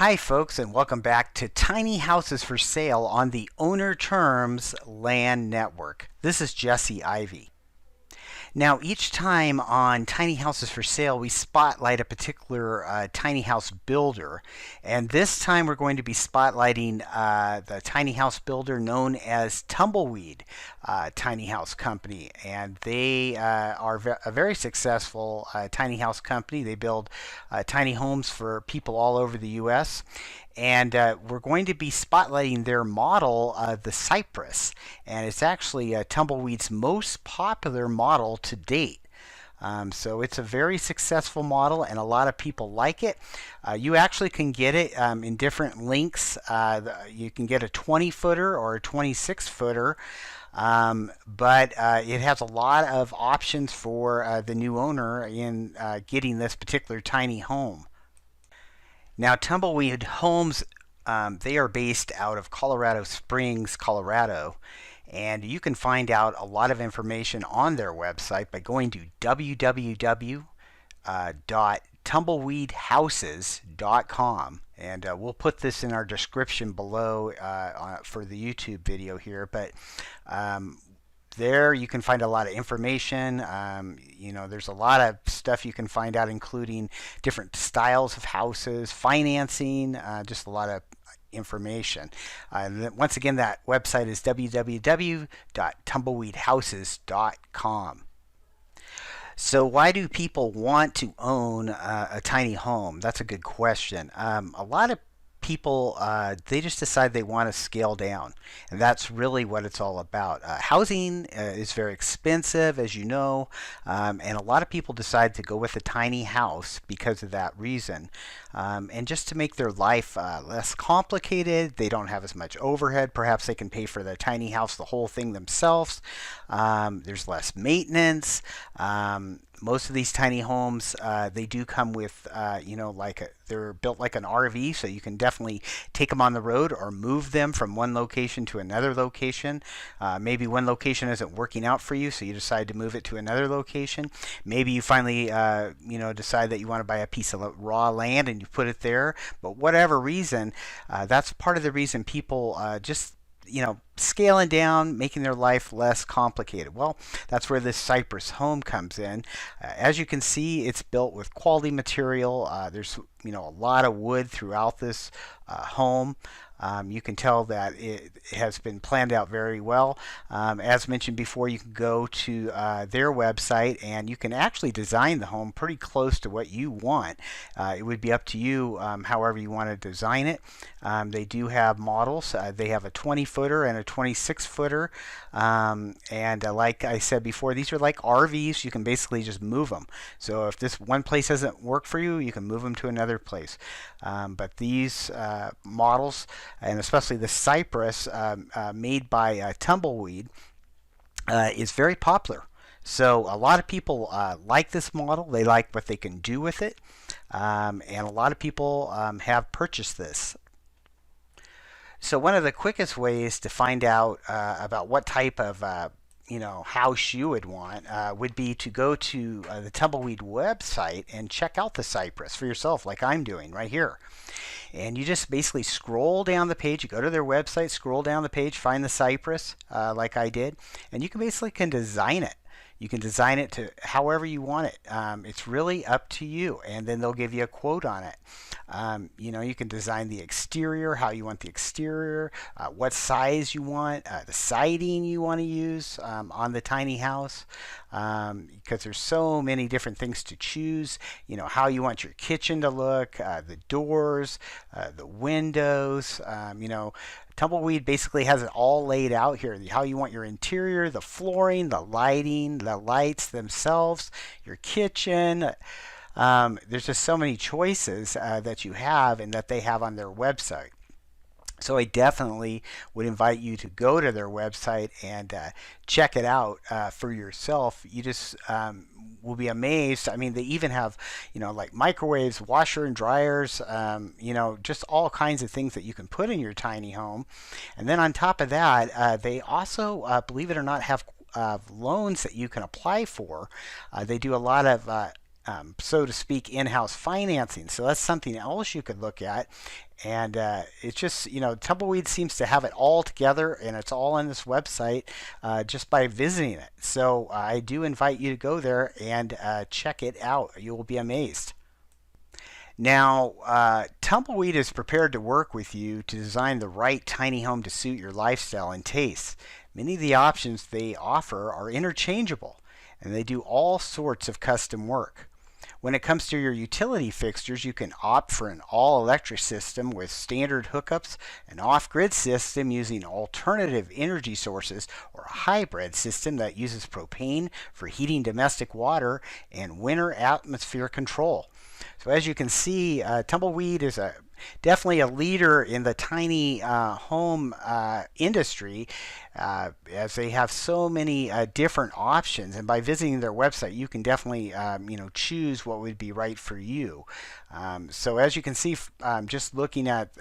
Hi folks, and welcome back to Tiny Houses for Sale on the Owner Terms Land Network. This is Jesse Ivy. Now, each time on Tiny Houses for Sale, we spotlight a particular tiny house builder. And this time we're going to be spotlighting the tiny house builder known as Tumbleweed Tiny House Company. And they are a very successful tiny house company. They build tiny homes for people all over the U.S. And we're going to be spotlighting their model, the Cypress. And it's actually Tumbleweed's most popular model to date. So it's a very successful model and a lot of people like it. You actually can get it in different lengths. You can get a 20-footer or a 26-footer. But it has a lot of options for the new owner in getting this particular tiny home. Now, Tumbleweed Homes, they are based out of Colorado Springs, Colorado, and you can find out a lot of information on their website by going to www.tumbleweedhouses.com, and we'll put this in our description below for the YouTube video here, but there you can find a lot of information. There's a lot of stuff you can find out, including different styles of houses, financing, just a lot of information. Once again, that website is www.tumbleweedhouses.com. So why do people want to own a tiny home? That's a good question. A lot of people, they just decide they want to scale down, and that's really what it's all about. Housing is very expensive, as you know, and a lot of people decide to go with a tiny house because of that reason, and just to make their life less complicated. They don't have as much overhead. Perhaps they can pay for the tiny house, the whole thing themselves. There's less maintenance. Most of these tiny homes, they do come with, they're built like an RV, so you can definitely take them on the road or move them from one location to another location. Maybe one location isn't working out for you, so you decide to move it to another location. Maybe you finally, decide that you want to buy a piece of raw land and you put it there. But whatever reason, that's part of the reason people just scaling down, making their life less complicated. Well, that's where this Cypress home comes in. As you can see, it's built with quality material. There's a lot of wood throughout this home. You can tell that it has been planned out very well. As mentioned before, you can go to their website and you can actually design the home pretty close to what you want. It would be up to you however you want to design it. They do have models. They have a 20-footer and a 26-footer. Like I said before, these are like RVs. You can basically just move them. So if this one place doesn't work for you, you can move them to another place. But these models, and especially the Cypress made by Tumbleweed, is very popular. So a lot of people like this model. They like what they can do with it, and a lot of people have purchased this. So one of the quickest ways to find out about what type of house you would want would be to go to the Tumbleweed website and check out the Cypress for yourself, like I'm doing right here. And you just basically scroll down the page. You go to their website, scroll down the page, find the Cypress like I did, and you can basically design it. You can design it to however you want it. It's really up to you, and then they'll give you a quote on it. You can design the exterior, how you want the exterior, what size you want, the siding you want to use on the tiny house, because there's so many different things to choose. How you want your kitchen to look, the doors, the windows. Tumbleweed basically has it all laid out here. How you want your interior, the flooring, the lighting, the lights themselves, your kitchen. There's just so many choices that you have and that they have on their website. So I definitely would invite you to go to their website and check it out for yourself. You just will be amazed. I mean, they even have, like microwaves, washer and dryers, just all kinds of things that you can put in your tiny home. And then on top of that, they also, believe it or not, have loans that you can apply for. They do a lot of so to speak, in-house financing. So that's something else you could look at. And it's just, Tumbleweed seems to have it all together, and it's all on this website just by visiting it. So I do invite you to go there and check it out. You will be amazed. Now, Tumbleweed is prepared to work with you to design the right tiny home to suit your lifestyle and tastes. Many of the options they offer are interchangeable, and they do all sorts of custom work. When it comes to your utility fixtures, you can opt for an all-electric system with standard hookups, an off-grid system using alternative energy sources, or a hybrid system that uses propane for heating domestic water and winter atmosphere control. So as you can see, Tumbleweed is definitely a leader in the tiny home industry, as they have so many different options. And by visiting their website, you can definitely choose what would be right for you. So as you can see, just looking at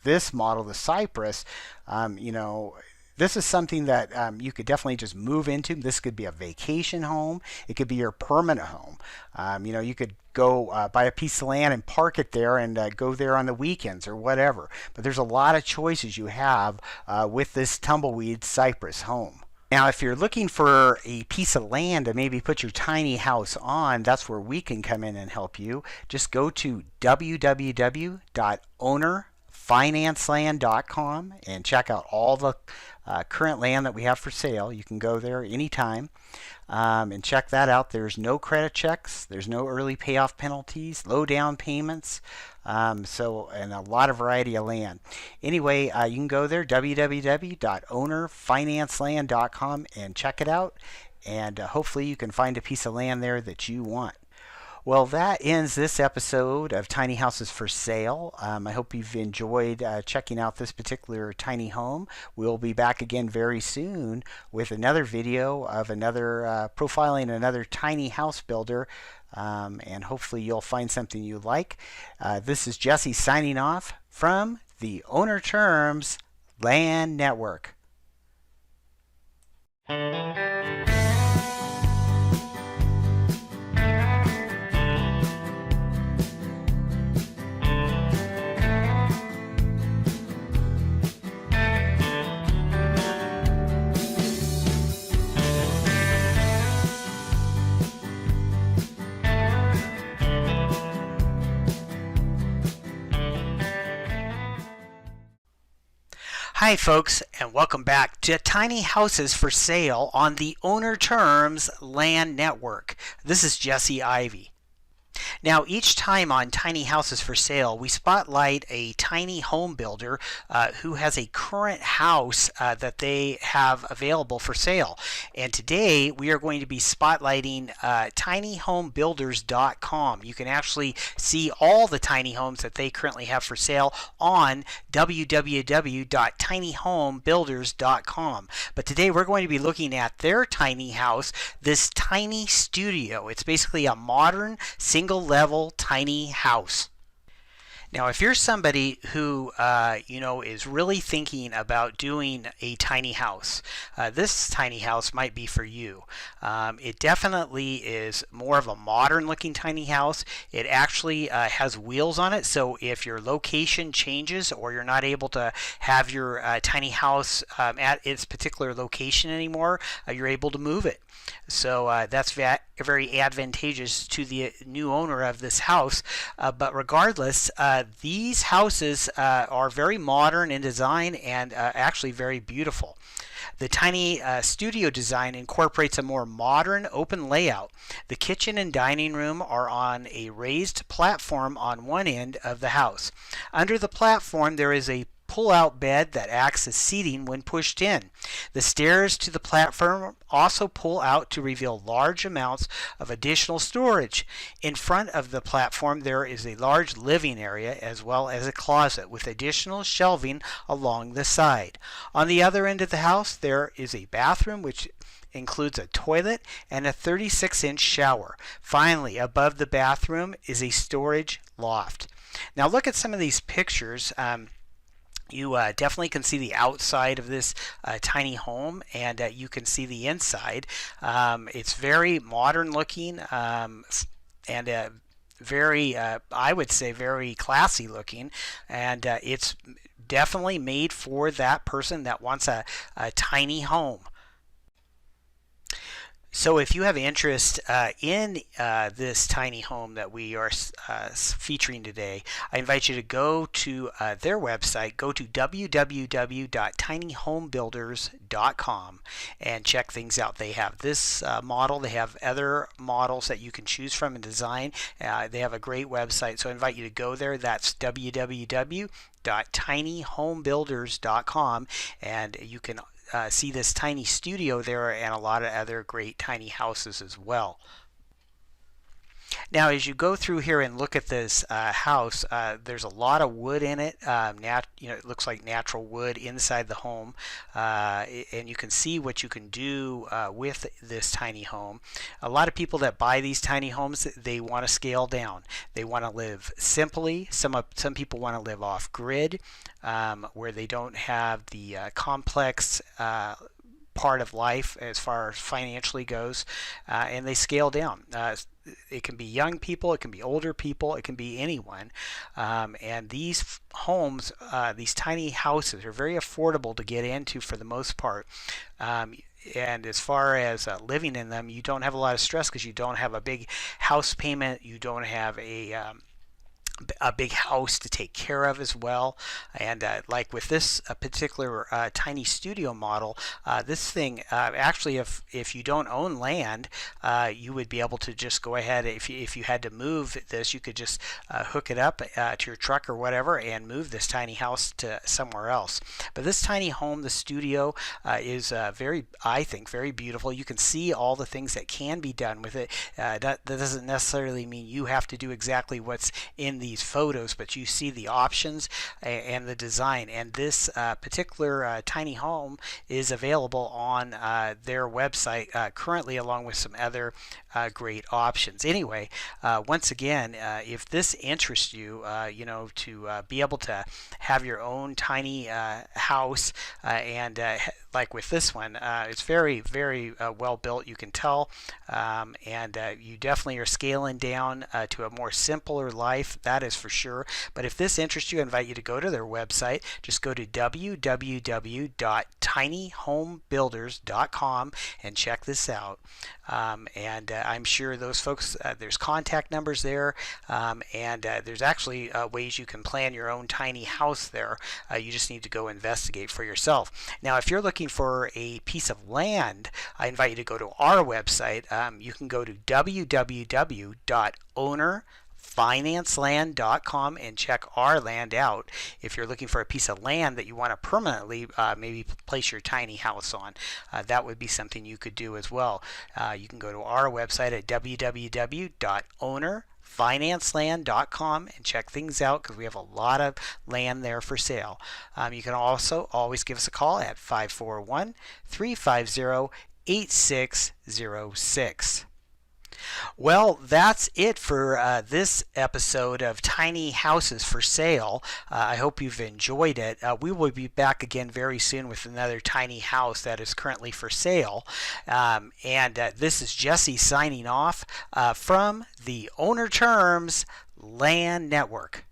this model, the Cypress, this is something that you could definitely just move into. This could be a vacation home. It could be your permanent home. You could go buy a piece of land and park it there and go there on the weekends or whatever. But there's a lot of choices you have with this Tumbleweed Cypress home. Now, if you're looking for a piece of land to maybe put your tiny house on, that's where we can come in and help you. Just go to www.ownerfinanceland.com and check out all the current land that we have for sale. You can go there anytime and check that out. There's no credit checks, there's no early payoff penalties, low down payments, and a lot of variety of land. Anyway, you can go there, www.ownerfinanceland.com, and check it out, and hopefully you can find a piece of land there that you want. Well, that ends this episode of Tiny Houses for Sale. I hope you've enjoyed checking out this particular tiny home. We'll be back again very soon with another video of another profiling another tiny house builder, and hopefully you'll find something you like. This is Jesse signing off from the Owner Terms Land Network. Hi folks, and welcome back to Tiny Houses for Sale on the Owner Terms Land Network. This is Jesse Ivy. Now, each time on Tiny Houses for Sale, we spotlight a tiny home builder who has a current house that they have available for sale. And today we are going to be spotlighting tinyhomebuilders.com. You can actually see all the tiny homes that they currently have for sale on www.tinyhomebuilders.com. But today we're going to be looking at their tiny house, this tiny studio. It's basically a modern single-level tiny house. Now, if you're somebody who is really thinking about doing a tiny house, this tiny house might be for you. It definitely is more of a modern-looking tiny house. It actually has wheels on it, so if your location changes or you're not able to have your tiny house at its particular location anymore, you're able to move it. So that's very advantageous to the new owner of this house. But regardless, these houses are very modern in design and actually very beautiful. The tiny studio design incorporates a more modern open layout. The kitchen and dining room are on a raised platform on one end of the house. Under the platform there is a pull-out bed that acts as seating when pushed in. The stairs to the platform also pull out to reveal large amounts of additional storage. In front of the platform there is a large living area as well as a closet with additional shelving along the side. On the other end of the house there is a bathroom which includes a toilet and a 36-inch shower. Finally, above the bathroom is a storage loft. Now look at some of these pictures. You definitely can see the outside of this tiny home, and you can see the inside. It's very modern looking and very, I would say, very classy looking, and it's definitely made for that person that wants a tiny home. So if you have interest in this tiny home that we are featuring today, I invite you to go to their website. Go to www.tinyhomebuilders.com and check things out. They have this model. They have other models that you can choose from and design. They have a great website, so I invite you to go there. That's www.tinyhomebuilders.com, and you can see this tiny studio there and a lot of other great tiny houses as well. Now, as you go through here and look at this house, there's a lot of wood in it. It looks like natural wood inside the home, and you can see what you can do with this tiny home. A lot of people that buy these tiny homes, they want to scale down. They want to live simply. Some people want to live off grid, where they don't have the complex part of life as far as financially goes, and they scale down. It can be young people, it can be older people, it can be anyone. And these homes, these tiny houses, are very affordable to get into for the most part. And as far as living in them, you don't have a lot of stress because you don't have a big house payment, you don't have a big house to take care of as well. And like with this particular tiny studio model, this thing actually, if you don't own land, you would be able to just go ahead. If you had to move this, you could just hook it up to your truck or whatever and move this tiny house to somewhere else. But this tiny home, the studio, is I think, very beautiful. You can see all the things that can be done with it. That doesn't necessarily mean you have to do exactly what's in these photos, but you see the options and the design. And this particular tiny home is available on their website currently, along with some other great options. Anyway, once again, if this interests you, to be able to have your own tiny house, and like with this one, it's very, very well built, you can tell, and you definitely are scaling down to a more simpler life, that is for sure. But if this interests you, I invite you to go to their website. Just go to www.tinyhomebuilders.com and check this out. And I'm sure those folks, there's contact numbers there, and there's actually ways you can plan your own tiny house there. You just need to go investigate for yourself. Now, if you're looking for a piece of land, I invite you to go to our website. You can go to www.ownerfinanceland.com and check our land out. If you're looking for a piece of land that you want to permanently maybe place your tiny house on, that would be something you could do as well. You can go to our website at www.ownerfinanceland.com and check things out, because we have a lot of land there for sale. You can also always give us a call at 541-350-8606. Well, that's it for this episode of Tiny Houses for Sale. I hope you've enjoyed it. We will be back again very soon with another tiny house that is currently for sale. And this is Jesse signing off from the Owner Terms Land Network.